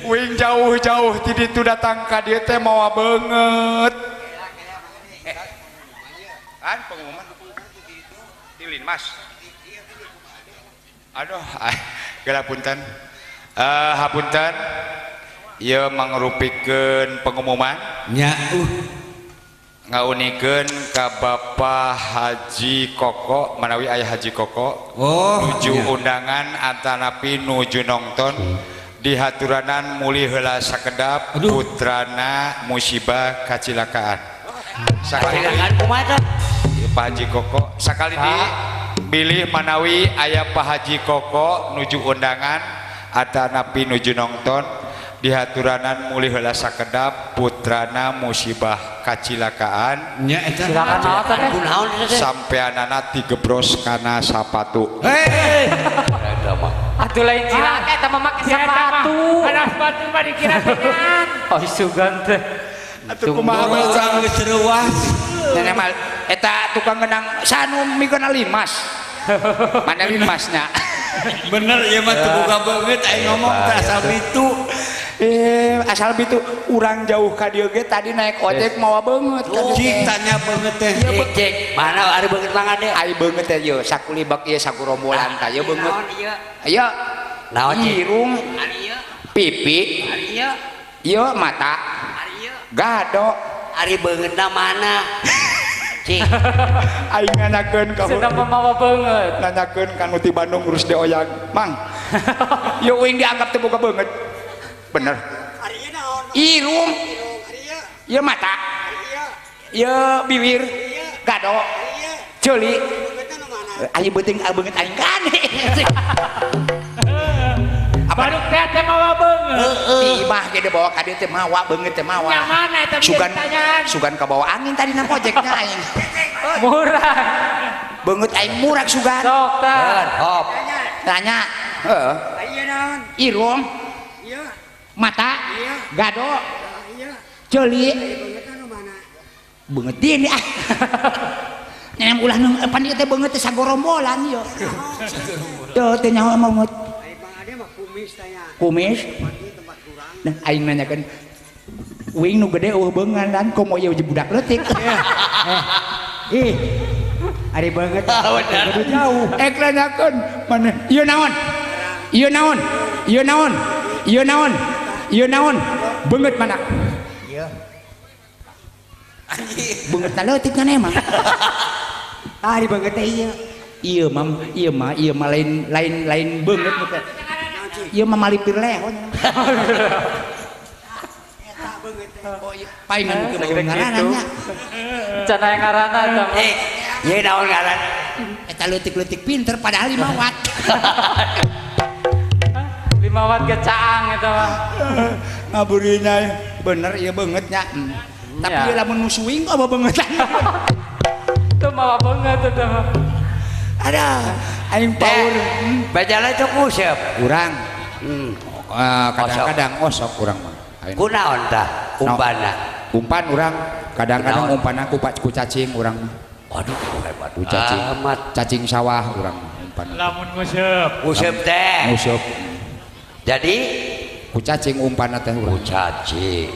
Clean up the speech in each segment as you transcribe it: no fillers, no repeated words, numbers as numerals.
Wing jauh-jauh ti ditu datang ka dieu teh mawa beungeut. Kan pengumuman Tilin Mas. Aduh, geula punten. Hapunten. Ieu mangrupikeun pengumuman nya ngaunikeun ka Bapak Haji Koko manawi aya Haji Koko nuju undangan antanapi nuju nongton dihaturanan muli heula sakedap putrana musibah kacilakaan sakali kumaha Pak Haji Koko sakali dibilih manawi aya Pak Haji Koko nuju undangan antanapi nuju nongton dihaturanan muli heula sakedap putrana musibah kacilakaan nya eta sampeanana digebros kana sapatu. Atuh lain cilaka eta mah make sepatu. Ada sepatu mah dikira dengan. Oh sugan teh. Atuh kumaha urang geus reuwas. Nenek mal eta tukang genang sanu migona limas. Mana limasnya? Bener ieu mah teu boga beungeut aing ngomong teh asal bitu. Asal bitu urang jauh ka dieu ge tadi naik ojek mawa beungeut ka dieu. Cik tanya beungeut teh. Cek mana ari beungeut mangade? Ai beungeut teh ieu sakulibak ieu sakurombolan ka ieu beungeut. Ieu naon irung ari ieu pipi ari ieu ieu mata ari ieu gado ari beungeutna mana? Cik aing nganakeun ka sedang pemawa beungeut. nanyakeun ka nu ti Bandung urus deoyang mang ieu uing dianggap teu boga beungeut bener Ari ieu naon? irung Ari ieu ieu mata ari ieu ieu bibir gado ceuli beungeutna nu mana? aing beuting beungeut aing kan Baduk teh teh mawa beungeut. imah ge bawa ka dieu teh mawa beungeut teh mawa Yang mana eta sugan ka bawa angin tadi na ojeknya aing murah. beungeut aing murag sugan Sok tah. hop tanya heeh Ari ieu naon? irung Ieu. mata Iya. gado Ieu. ceuli Beungeutna nu mana? beungeut dieu nih nyenem ulah nu pan ieu teh beungeut teh sagorombolan ieu teu teh nyaho beungeut Ai Bang Ade mah kumis tanya. kumis Tempat kurang. nah aing nanyakeun uing nu gede eueuh beungan komo ieu budak leutik ih ari beungeut kudu jauh nanyakeun maneh ieu naon ieu naon ieu naon ieu naon ieu naon beungeut mana Ieu. beungeut na leutik kana emang Ari beungeut teh ieu. ieu mah lain beungeut nu teh ieu mah malipir lehon Eta beungeut teh. oh ieu paingan ke ngaranna nya Can aya ngaranna eta mah. Ieu naon ngaran? eta leutik-leutik pinter padahal 5 watt 5 watt ge caang eta mah. ngaburinya bener ieu beungeut nya tapi ieu lamun musuing kok beungeut Tuh mawa beungeut eta mah. ada aing paur Bajala cok useup. urang kadang-kadang osok urang mah Kunaon tah umpana? umpan urang kadang-kadang Kunaon? umpan aku ku cacing urang mah Waduh hebat. ku cacing Amat. cacing sawah urang mah umpan Lamun nguseup. Useup teh. musuh Jadi ku cacing umpan teh urang kucacing.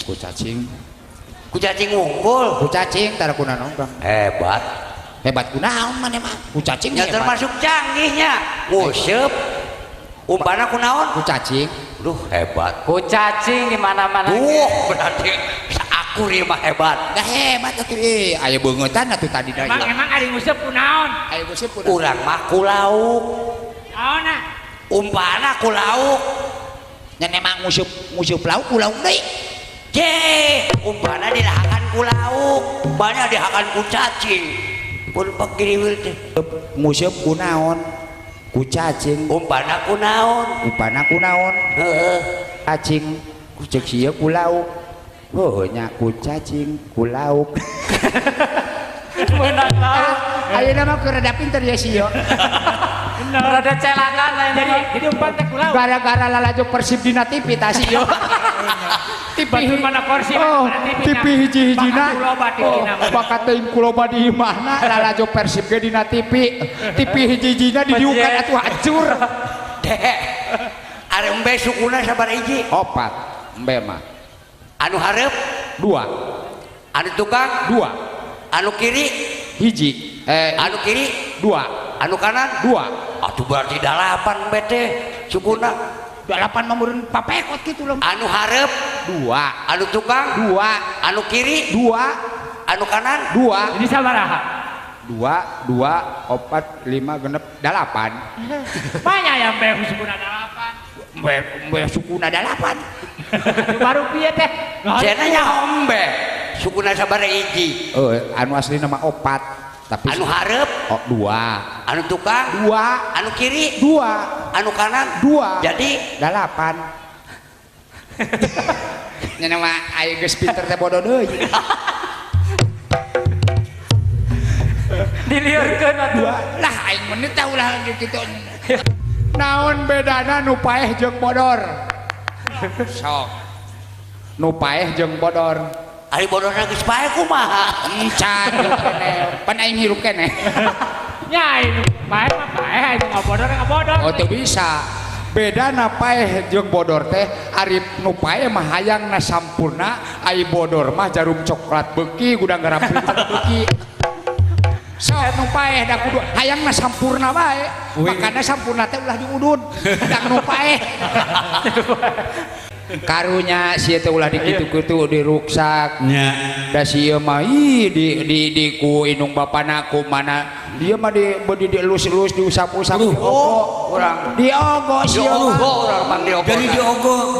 ku cacing Kucacing unggul. ku cacing tara kunaon urang Hebat. hebat kunaon maneh mah ku cacing Ya hebat termasuk canggihnya. Useup. Umpana kunaon? ku cacing Duh hebat. Kucacing di mana-mana. Berarti aku ieu mah hebat. dah hebat atuh aya beungetan atuh tadi da Emang ieu emang ari nguseup kunaon? aya gosip kunaon Urang mah ku lauk. Naonna? Umpana ku lauk. nya emang musuh lauk ku lauk deui Je, umpana dilahakan ku lauk. Banyak dihakan ku cacing. Pun pagiriwil teh. musuh kunaon ku cacing Umpana ku naon? upana kunaon Heeh. cacing ku ceuk sieu ku lauk oh nya ku cacing ku lauk Meunang lauk. ayeuna mah keur rada pinter ya sieu Rada celakan lain jadi umpan teh ku lauk. gara-gara lalajo Persib dina TV tah sieu Batur mana porsi oh mana TV hiji-hijina Bakat kuloba di oh dina mah. bakat teuing kuloba di imahna lalajo Persib ge dina TV hiji-hijina didiukan atuh hancur Dek. Are embe sukuna sabar hiji. Opat. Embe mah. Anu hareup 2. anu tukang 2. anu kiri Hiji. anu kiri 2. anu kanan 2. atuh berarti 8 bete sukuna 8 mamureun papekot kitu lho. anu hareup 2. anu tukang 2. anu kiri 2. anu kanan 2. Ini sabaraha? 2, 4, 5, genep 8. Banyak yang behu sukuna 8. Embe sukuna 8. Baru piye teh? cenanya ombe sukuna sabar hiji Anu asli nama 4 tapi anu hareup 2. anu tukang 2. anu kiri 2. anu kanan 2. jadi 8. Nya nama aya geus pinter teh bodoh deui. Diliurkeun atuh. Lah aing menit teh ulah kitu. Naon bedana nu paeh jeung bodor? Sok. Nu paeh jeung bodor. ari bodorna geus pae kumaha Encan kene. Pan aing hirup kene. Nyai nu bae mah bae anu ngabodor. Oh teu bisa. Bedana paeh jeung bodor teh ari nu paeh mah hayangna sampurna, ai bodor mah jarum coklat beuki gudang garam printer beuki. Sok nu paeh da kudu hayangna sampurna bae. Makana sampurna teh ulah diudud. Dang nu paeh. Karunya si teh ulah dikitu-kitu diruksak nya da sieu mah di ku indung bapana ku mana dia mah di elus-elus diusap-usap urang diogo sieu mah urang mang diogo jadi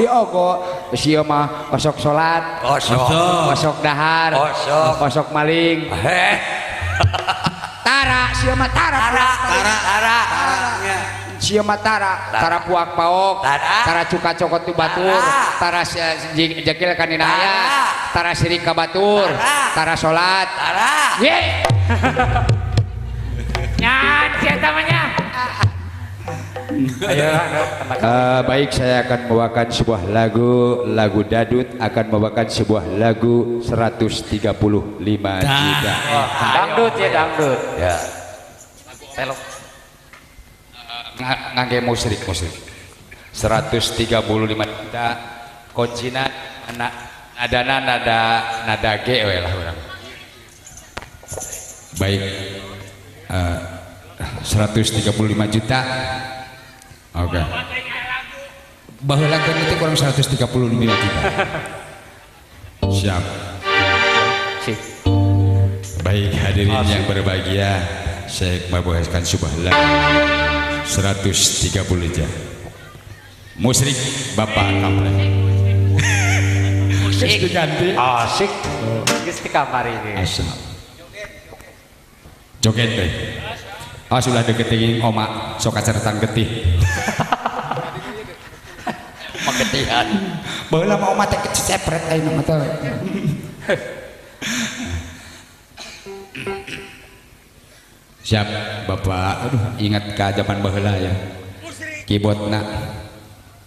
diogo sieu mah osok salat osok dahar osok maling tara sieu mah tara sieu mah tara puak paok tara cuka cokot tu batur tara jakil kanina aya tara sirik ka batur tara salat ye Nyan sieta mah nya. Ayo baik saya akan membawakan sebuah lagu dadut akan membawakan sebuah lagu 135 juta dangdut ya dangdut. ya Telok. ngangge musrik 135 juta kuncina nadana nada ge we lah urang baik 135 juta oke baheula kan itu kurang 135 juta siap baik hadirin yang berbahagia saya membawakan sebuah lagu 130 jam musrik Bapak Kampleng musik diganti Asik. Geus di kamar ini. asal joget deh sudah deketin oma sok acaratan getih magetihan baheula mah oma teh kecepret ayeuna mah teh siap Bapak aduh ingat ke zaman baheula ya keyboardna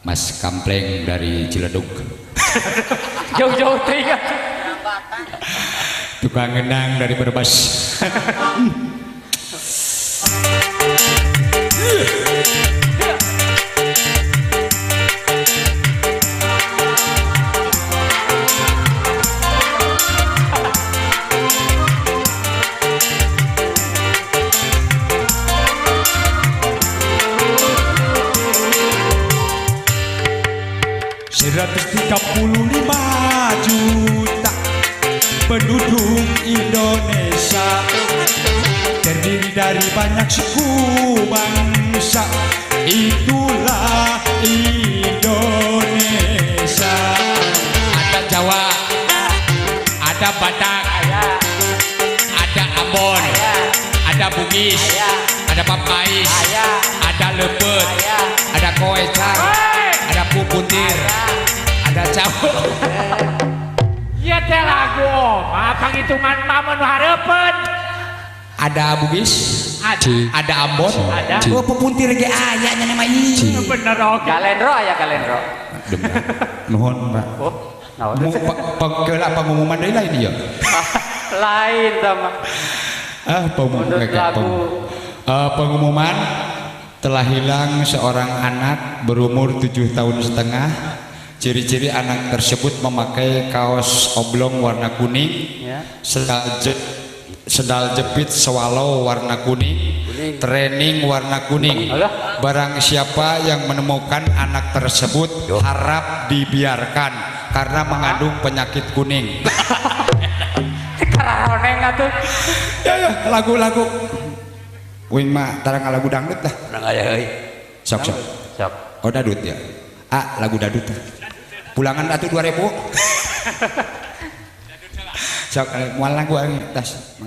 Mas Kampleng dari Ciledug Jauh-jauh teh ya. tukang ngendang dari Brebes juta penduduk Indonesia terdiri dari banyak suku bangsa itulah Indonesia ada Jawa ada Batak ada Ambon ada Bugis ada Papais ada Lepet ada Koecang ada Puputir ada Jawa Iya teh lagu oma panghitungan mama nu hareupeun. ada Bugis ada Ambon Ada. oh Pupuntir ge aya nya nama ieu Bener oke. Galendro aya galendro. nuhun Pak Oh, naon? keula pengumuman deui lain ieu Lain sama. pengumuman Menurut lagu. pengumuman Telah hilang seorang anak berumur 7 tahun setengah. Ciri-ciri anak tersebut memakai kaos oblong warna kuning, sendal jepit swallow warna kuning, training warna kuning. Barang siapa yang menemukan anak tersebut harap dibiarkan karena mengandung penyakit kuning. Karoneng atuh. Ya lagu-lagu wing mah tarang lagu dangdut dah. Urang aya euy. Sok. Sok. Oh dadut ya. Lagu dadut tah. Pulangan atuh 2000. Sok moal lagu tas.